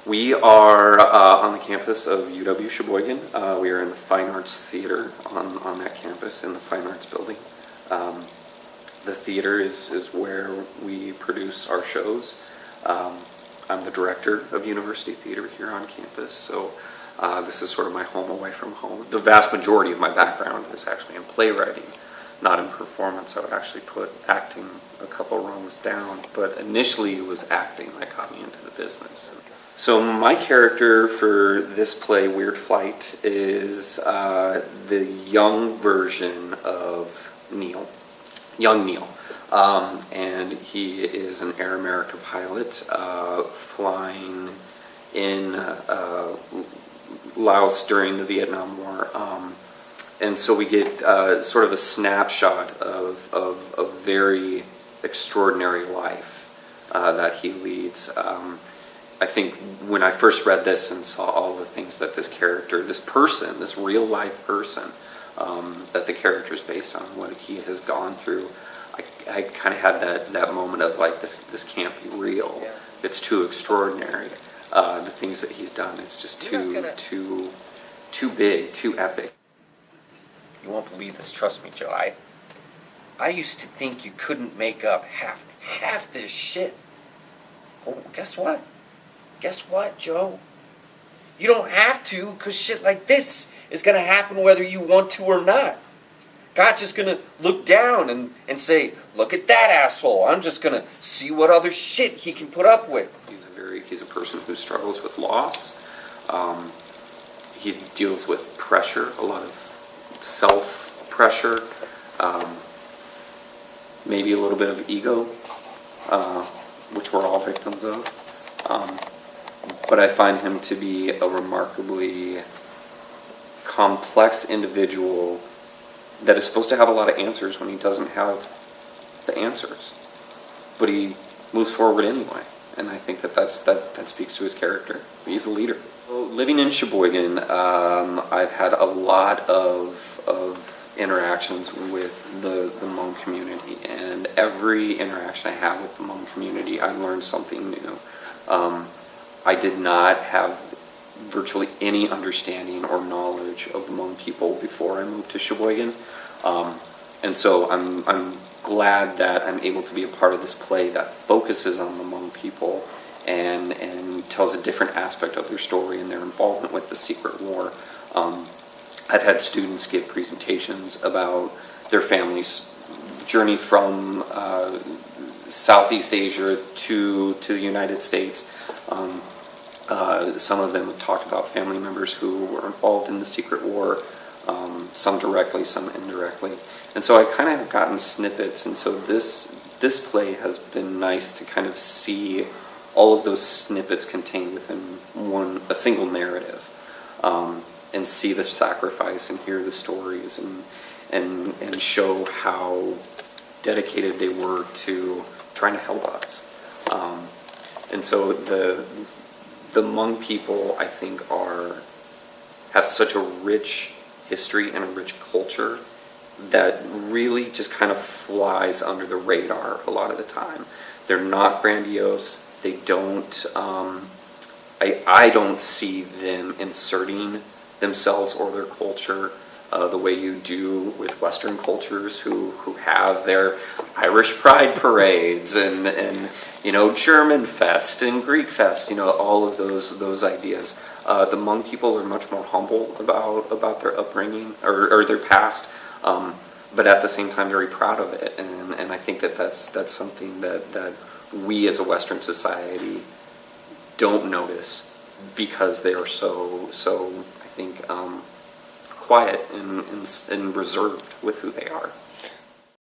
We are on the campus of UW Sheboygan. We are in the Fine Arts Theater on that campus in the Fine Arts building. The theater is where we produce our shows. I'm the director of University Theater here on campus, so this is sort of my home away from home. The vast majority of my background is actually in playwriting, not in performance. I would actually put acting a couple rungs down, but initially it was acting that got me into the business. So my character for this play, Weird Flight, is the young version of Neil, young Neil. And he is an Air America pilot flying in Laos during the Vietnam War. And so we get sort of a snapshot of a very extraordinary life that he leads. I think when I first read this and saw all the things that this character, this person, this real life person that the character is based on, what he has gone through, I kind of had that moment of like, this can't be real. Yeah. It's too extraordinary. The things that he's done, it's just too big, too epic. You won't believe this, trust me, Joe. I used to think you couldn't make up half this shit. Oh, guess what? Guess what, Joe? You don't have to, because shit like this is going to happen whether you want to or not. God's just going to look down and say, look at that asshole. I'm just going to see what other shit he can put up with. He's a person who struggles with loss. He deals with pressure, a lot of self-pressure, maybe a little bit of ego, which we're all victims of. But I find him to be a remarkably complex individual that is supposed to have a lot of answers when he doesn't have the answers. But he moves forward anyway, and I think that speaks to his character. He's a leader. So, living in Sheboygan, I've had a lot of interactions with the Hmong community, and every interaction I have with the Hmong community, I learned something new. I did not have virtually any understanding or knowledge of the Hmong people before I moved to Sheboygan, and so I'm glad that I'm able to be a part of this play that focuses on the Hmong people and tells a different aspect of their story and their involvement with the Secret War. I've had students give presentations about their families' journey from Southeast Asia to the United States. Some of them have talked about family members who were involved in the Secret War, some directly, some indirectly. And so I kind of have gotten snippets, and so this play has been nice to kind of see all of those snippets contained within a single narrative, and see the sacrifice and hear the stories and show how dedicated they were to trying to help us. And so the Hmong people, I think, have such a rich history and a rich culture that really just kind of flies under the radar a lot of the time. They're not grandiose. They don't. I don't see them inserting themselves or their culture the way you do with Western cultures who have their Irish pride parades and German Fest and Greek Fest, all of those ideas. The Hmong people are much more humble about their upbringing or their past, but at the same time very proud of it. And I think that's something that we as a Western society don't notice because they are so I think quiet and reserved with who they are.